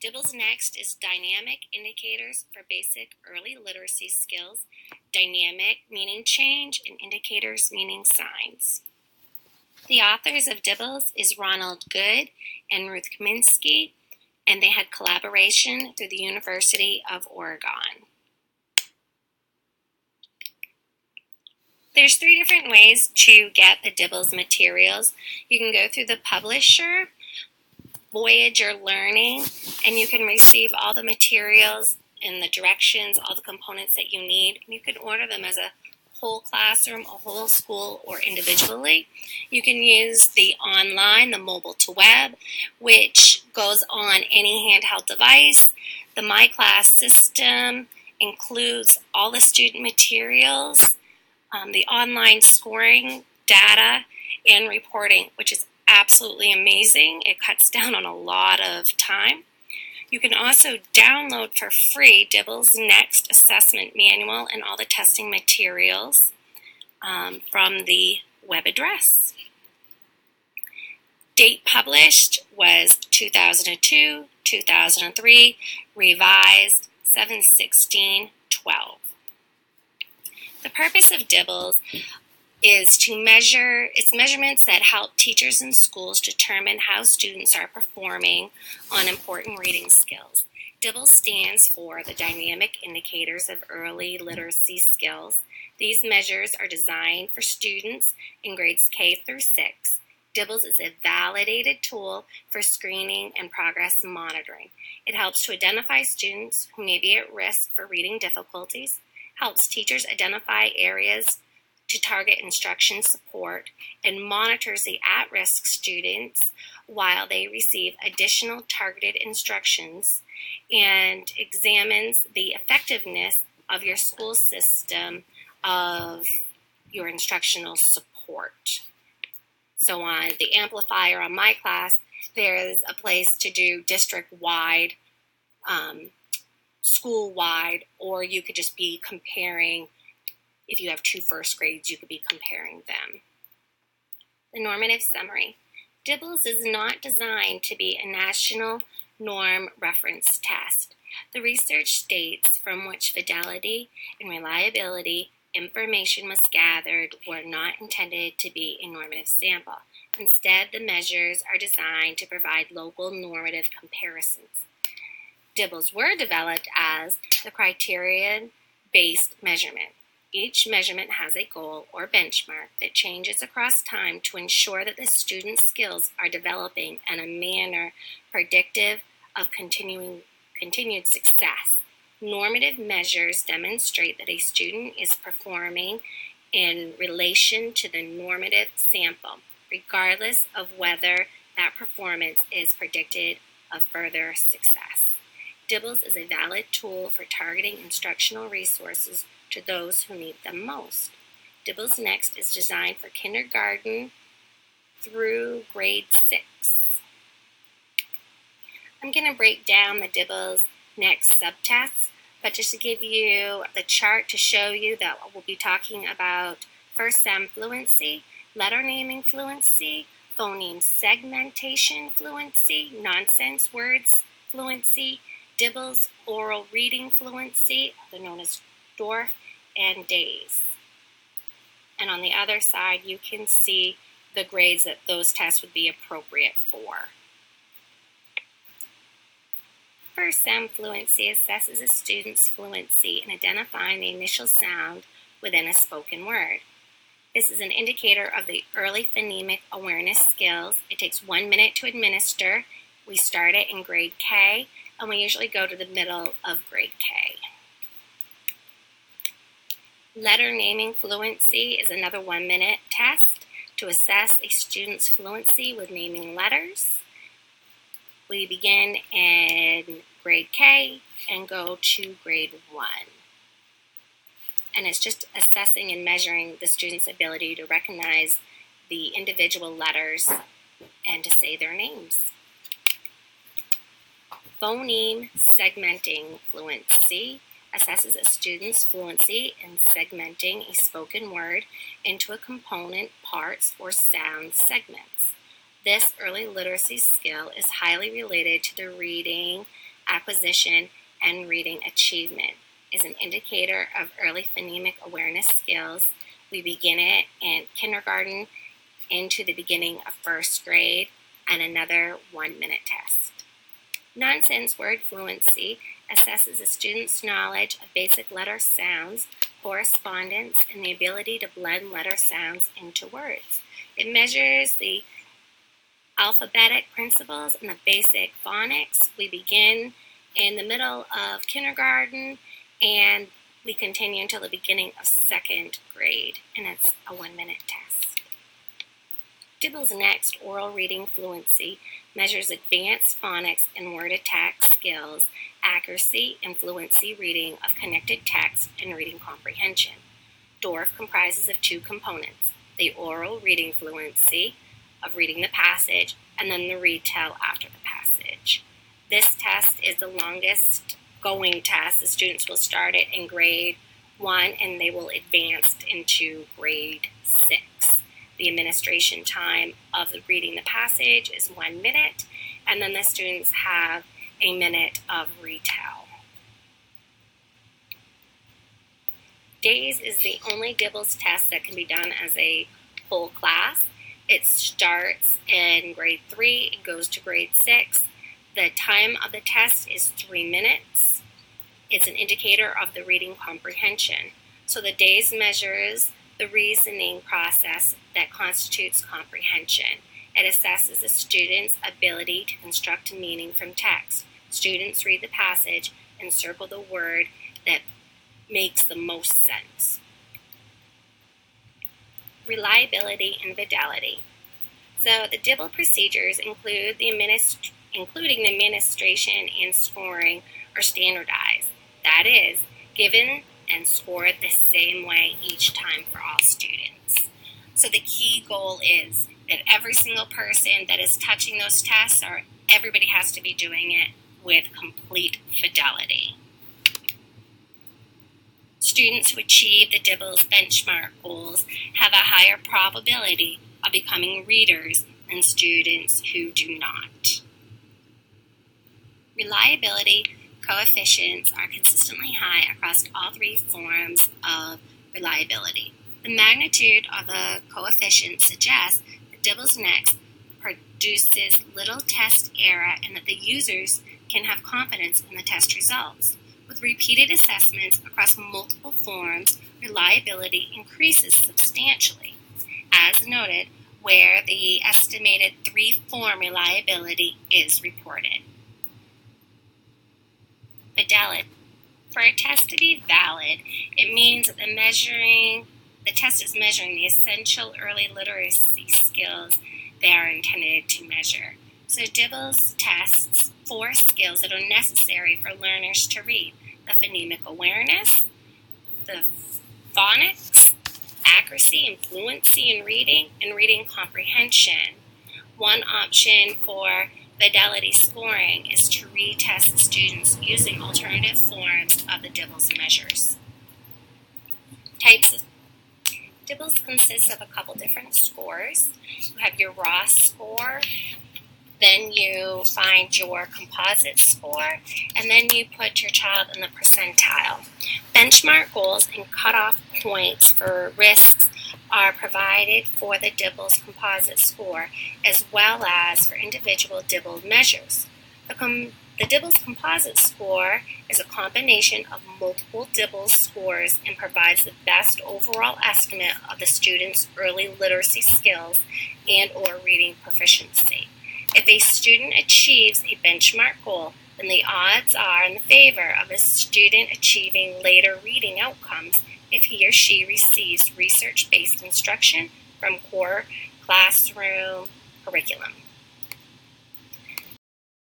DIBELS next is Dynamic Indicators for Basic Early Literacy Skills. Dynamic meaning change and indicators meaning signs. The authors of DIBELS is Ronald Good and Ruth Kaminsky, and they had collaboration through the University of Oregon. There's 3 different ways to get the DIBELS materials. You can go through the publisher, Voyager Learning, and you can receive all the materials and the directions, all the components that you need. You can order them as a whole classroom, a whole school, or individually. You can use the online, the mobile to web, which goes on any handheld device. The MyClass system includes all the student materials, the online scoring data, and reporting, which is absolutely amazing. It cuts down on a lot of time. You can also download for free DIBELS Next Assessment Manual and all the testing materials from the web address. Date published was 2002, 2003, revised 7/16/12. The purpose of DIBELS is to measure measurements that help teachers and schools determine how students are performing on important reading skills. DIBELS stands for the Dynamic Indicators of Early Literacy Skills. These measures are designed for students in grades K through 6. DIBELS is a validated tool for screening and progress monitoring. It helps to identify students who may be at risk for reading difficulties, helps teachers identify areas to target instruction support, and monitors the at-risk students while they receive additional targeted instructions, and examines the effectiveness of your school system of your instructional support. So on the Amplifier on MyClass, there's a place to do district-wide, school-wide, or you could just be comparing. If you have 2 first grades, you could be comparing them. The normative summary. DIBELS is not designed to be a national norm reference test. The research states from which fidelity and reliability information was gathered were not intended to be a normative sample. Instead, the measures are designed to provide local normative comparisons. DIBELS were developed as the criterion-based measurement. Each measurement has a goal or benchmark that changes across time to ensure that the student's skills are developing in a manner predictive of continued success. Normative measures demonstrate that a student is performing in relation to the normative sample, regardless of whether that performance is predicted of further success. DIBELS is a valid tool for targeting instructional resources to those who need them most. DIBELS Next is designed for kindergarten through grade 6. I'm going to break down the DIBELS Next subtests, but just to give you the chart to show you that we'll be talking about first SEM fluency, letter naming fluency, phoneme segmentation fluency, nonsense words fluency, DIBELS oral reading fluency, otherwise known as DORF, and days. And on the other side, you can see the grades that those tests would be appropriate for. First, SEM fluency assesses a student's fluency in identifying the initial sound within a spoken word. This is an indicator of the early phonemic awareness skills. It takes 1 minute to administer. We start it in grade K, and we usually go to the middle of grade K. Letter naming fluency is another 1 minute test to assess a student's fluency with naming letters. We begin in grade K and go to grade 1. And it's just assessing and measuring the student's ability to recognize the individual letters and to say their names. Phoneme segmenting fluency assesses a student's fluency in segmenting a spoken word into a component, parts, or sound segments. This early literacy skill is highly related to the reading acquisition, and reading achievement. Is an indicator of early phonemic awareness skills. We begin it in kindergarten into the beginning of first grade, and another 1-minute test. Nonsense word fluency assesses a student's knowledge of basic letter sounds, correspondence, and the ability to blend letter sounds into words. It measures the alphabetic principles and the basic phonics. We begin in the middle of kindergarten and we continue until the beginning of second grade, and it's a 1-minute test. DIBELS Next Oral Reading Fluency measures advanced phonics and word-attack skills, accuracy, and fluency reading of connected text and reading comprehension. DORF comprises of 2 components, the oral reading fluency of reading the passage, and then the read-tell after the passage. This test is the longest going test. The students will start it in grade 1 and they will advance into grade 6. The administration time of reading the passage is 1 minute, and then the students have a minute of retell. Days is the only DIBELS test that can be done as a whole class. It starts in grade 3, it goes to grade 6. The time of the test is 3 minutes. It's an indicator of the reading comprehension. So the days measures the reasoning process that constitutes comprehension. It assesses a student's ability to construct meaning from text. Students read the passage and circle the word that makes the most sense. Reliability and fidelity. So the DIBELS procedures including the administration and scoring are standardized. That is, given and scored the same way each time for all students. So the key goal is that every single person that is touching those tests, or everybody has to be doing it with complete fidelity. Students who achieve the DIBELS benchmark goals have a higher probability of becoming readers than students who do not. Reliability coefficients are consistently high across all 3 forms of reliability. The magnitude of the coefficient suggests that DIBELS Next produces little test error and that the users can have confidence in the test results. With repeated assessments across multiple forms, reliability increases substantially, as noted, where the estimated 3-form reliability is reported. Fidelity. For a test to be valid, it means that the test is measuring the essential early literacy skills they are intended to measure. So DIBELS tests 4 skills that are necessary for learners to read: the phonemic awareness, the phonics, accuracy and fluency in reading, and reading comprehension. One option for fidelity scoring is to retest the students using alternative forms of the DIBELS measures. Types of DIBELS consists of a couple different scores. You have your raw score, then you find your composite score, and then you put your child in the percentile. Benchmark goals and cutoff points for risks are provided for the DIBELS composite score, as well as for individual DIBELS measures. The DIBELS composite score is a combination of multiple DIBELS scores and provides the best overall estimate of the student's early literacy skills and/or reading proficiency. If a student achieves a benchmark goal, then the odds are in the favor of a student achieving later reading outcomes if he or she receives research-based instruction from core classroom curriculum.